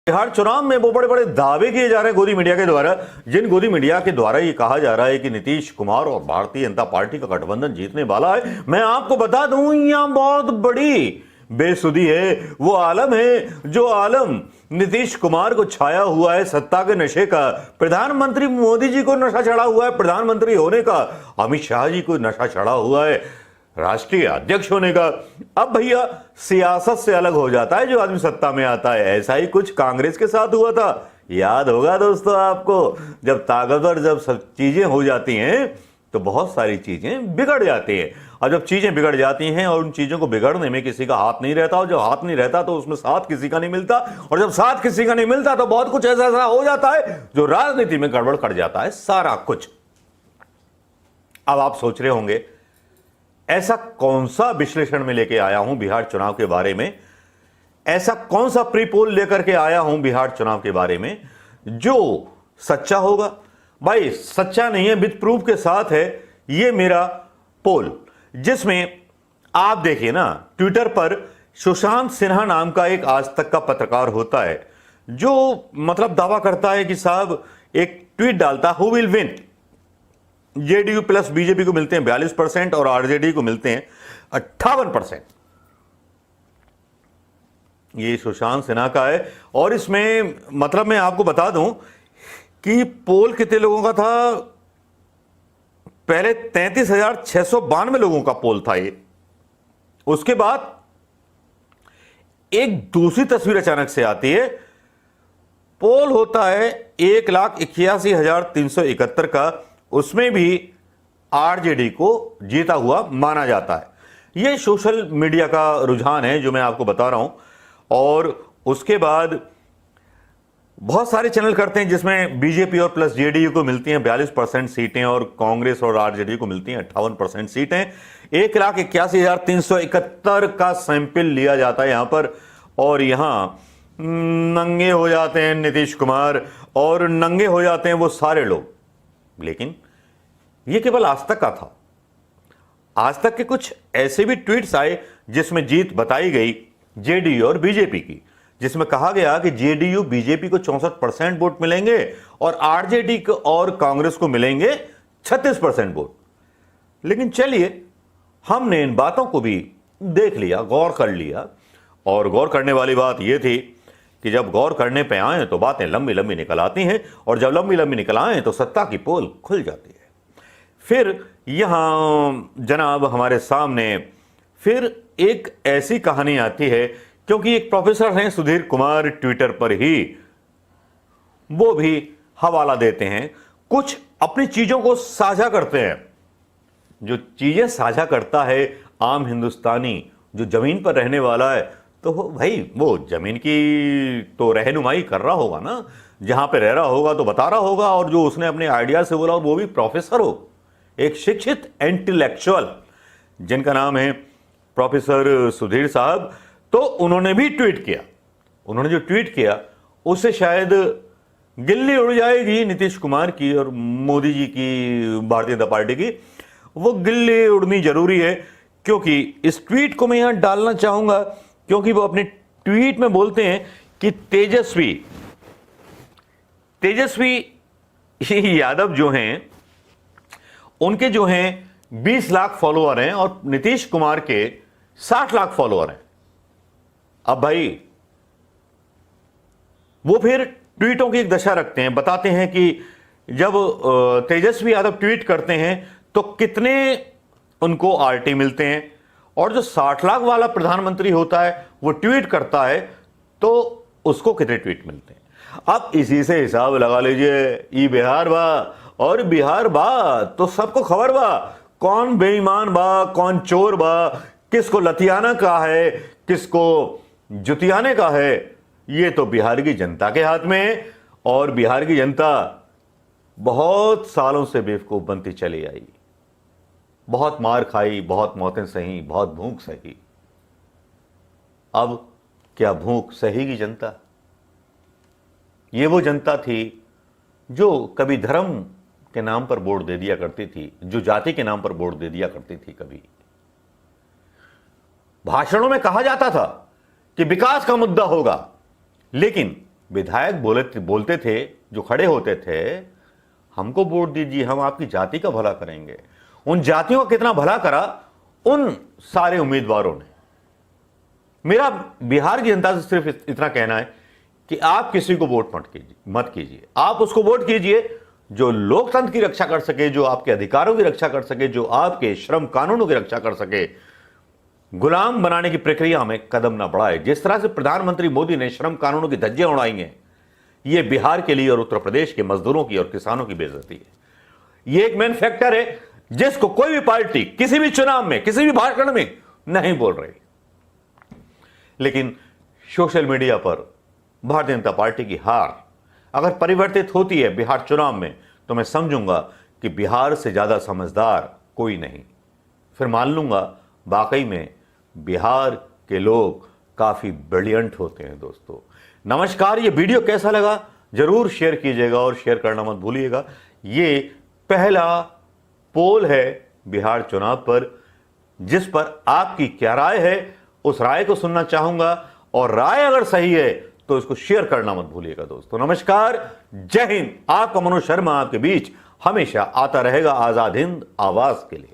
बिहार चुनाव में वो बड़े बड़े दावे किए जा रहे हैं गोदी मीडिया के द्वारा, जिन गोदी मीडिया के द्वारा ये कहा जा रहा है कि नीतीश कुमार और भारतीय जनता पार्टी का गठबंधन जीतने वाला है। मैं आपको बता दूं, यहां बहुत बड़ी बेसुधी है। वो आलम है जो आलम नीतीश कुमार को छाया हुआ है सत्ता के नशे का। प्रधानमंत्री मोदी जी को नशा चढ़ा हुआ है प्रधानमंत्री होने का, अमित शाह जी को नशा चढ़ा हुआ है राष्ट्रीय अध्यक्ष होने का। अब भैया सियासत से अलग हो जाता है जो आदमी सत्ता में आता है। ऐसा ही कुछ कांग्रेस के साथ हुआ था, याद होगा दोस्तों आपको। जब ताकतवर जब सब चीजें हो जाती हैं तो बहुत सारी चीजें बिगड़ जाती हैं, और जब चीजें बिगड़ जाती हैं और उन चीजों को बिगड़ने में किसी का हाथ नहीं रहता, और जब हाथ नहीं रहता तो उसमें साथ किसी का नहीं मिलता, और जब साथ किसी का नहीं मिलता तो बहुत कुछ ऐसा ऐसा हो जाता है जो राजनीति में गड़बड़ कर जाता है सारा कुछ। अब आप सोच रहे होंगे ऐसा कौन सा विश्लेषण में लेके आया हूं बिहार चुनाव के बारे में, ऐसा कौन सा प्री पोल लेकर के आया हूं बिहार चुनाव के बारे में जो सच्चा होगा। भाई सच्चा नहीं है, विद प्रूफ के साथ है ये मेरा पोल, जिसमें आप देखिए ना, ट्विटर पर सुशांत सिन्हा नाम का एक आज तक का पत्रकार होता है जो मतलब दावा करता है कि साहब एक ट्वीट डालता, who will win, JDU plus BJP को मिलते हैं 42% और आरजेडी को मिलते हैं 58%। ये सुशांत सिन्हा का है। और इसमें मतलब मैं आपको बता दूं कि पोल कितने लोगों का था, पहले 33,692 लोगों का पोल था ये। उसके बाद एक दूसरी तस्वीर अचानक से आती है, पोल होता है 1,81,371 का, उसमें भी आरजेडी को जीता हुआ माना जाता है। यह सोशल मीडिया का रुझान है जो मैं आपको बता रहा हूं। और उसके बाद बहुत सारे चैनल करते हैं जिसमें बीजेपी और प्लस जेडीयू को मिलती हैं 42% सीटें और कांग्रेस और आरजेडी को मिलती हैं 58% सीटें। 1,81,371 का सैंपल लिया जाता है यहां पर, और यहां नंगे हो जाते हैं नीतीश कुमार और नंगे हो जाते हैं वो सारे लोग। लेकिन यह केवल आज तक का था। आज तक के कुछ ऐसे भी ट्वीट्स आए जिसमें जीत बताई गई जेडीयू और बीजेपी की, जिसमें कहा गया कि जेडीयू बीजेपी को 64% वोट मिलेंगे और आरजेडी को और कांग्रेस को मिलेंगे 36% वोट। लेकिन चलिए, हमने इन बातों को भी देख लिया, गौर कर लिया, और गौर करने वाली बात यह थी कि जब गौर करने पे आए तो बातें लंबी लंबी निकल आती हैं, और जब लंबी लंबी निकल आए तो सत्ता की पोल खुल जाती है। फिर यहां जनाब हमारे सामने फिर एक ऐसी कहानी आती है, क्योंकि एक प्रोफेसर हैं सुधीर कुमार, ट्विटर पर ही वो भी हवाला देते हैं, कुछ अपनी चीजों को साझा करते हैं। जो चीजें साझा करता है आम हिंदुस्तानी जो जमीन पर रहने वाला है, तो भाई वो जमीन की तो रहनुमाई कर रहा होगा ना, जहां पे रह रहा होगा तो बता रहा होगा, और जो उसने अपने आइडिया से बोला वो भी प्रोफेसर हो, एक शिक्षित इंटेलेक्चुअल जिनका नाम है प्रोफेसर सुधीर साहब, तो उन्होंने भी ट्वीट किया। उन्होंने जो ट्वीट किया उससे शायद गिल्ली उड़ जाएगी नीतीश कुमार की और मोदी जी की, भारतीय जनता पार्टी की। वो गिल्ली उड़नी जरूरी है, क्योंकि इस ट्वीट को मैं यहां डालना चाहूंगा, क्योंकि वो अपने ट्वीट में बोलते हैं कि तेजस्वी यादव जो हैं उनके जो हैं 20 लाख फॉलोअर हैं और नीतीश कुमार के 60 लाख फॉलोअर हैं। अब भाई वो फिर ट्वीटों की एक दशा रखते हैं, बताते हैं कि जब तेजस्वी यादव ट्वीट करते हैं तो कितने उनको आरटी मिलते हैं, और जो 60 लाख वाला प्रधानमंत्री होता है वो ट्वीट करता है तो उसको कितने ट्वीट मिलते हैं। अब इसी से हिसाब लगा लीजिए, ये बिहार बा और बिहार बा तो सबको खबर बा कौन बेईमान बा, कौन चोर बा, किसको लतियाना का है, किसको जुतियाने का है। ये तो बिहार की जनता के हाथ में है, और बिहार की जनता बहुत सालों से बेवकूफ बनती चली आई, बहुत मार खाई, बहुत मौतें सही, बहुत भूख सही। अब क्या भूख सहेगी जनता? ये वो जनता थी जो कभी धर्म के नाम पर वोट दे दिया करती थी, जो जाति के नाम पर वोट दे दिया करती थी। कभी भाषणों में कहा जाता था कि विकास का मुद्दा होगा, लेकिन विधायक बोलते थे, जो खड़े होते थे, हमको वोट दीजिए, हम आपकी जाति का भला करेंगे। उन जातियों का कितना भला करा उन सारे उम्मीदवारों ने। मेरा बिहार की जनता से सिर्फ इतना कहना है कि आप किसी को वोट मत कीजिए। आप उसको वोट कीजिए जो लोकतंत्र की रक्षा कर सके, जो आपके अधिकारों की रक्षा कर सके, जो आपके श्रम कानूनों की रक्षा कर सके, गुलाम बनाने की प्रक्रिया में कदम ना बढ़ाए। जिस तरह से प्रधानमंत्री मोदी ने श्रम कानूनों की धज्जियां उड़ाई हैं, यह बिहार के लिए और उत्तर प्रदेश के मजदूरों की और किसानों की बेइज्जती है। यह एक मेन फैक्टर है जिसको कोई भी पार्टी किसी भी चुनाव में, किसी भी भाषण में नहीं बोल रही। लेकिन सोशल मीडिया पर भारतीय जनता पार्टी की हार अगर परिवर्तित होती है बिहार चुनाव में, तो मैं समझूंगा कि बिहार से ज्यादा समझदार कोई नहीं। फिर मान लूंगा वाकई में बिहार के लोग काफी ब्रिलियंट होते हैं। दोस्तों नमस्कार, ये वीडियो कैसा लगा जरूर शेयर कीजिएगा और शेयर करना मत भूलिएगा। ये पहला पोल है बिहार चुनाव पर, जिस पर आपकी क्या राय है उस राय को सुनना चाहूंगा, और राय अगर सही है तो इसको शेयर करना मत भूलिएगा। दोस्तों नमस्कार, जय हिंद। आपका मनोज शर्मा आपके बीच हमेशा आता रहेगा आजाद हिंद आवाज के लिए।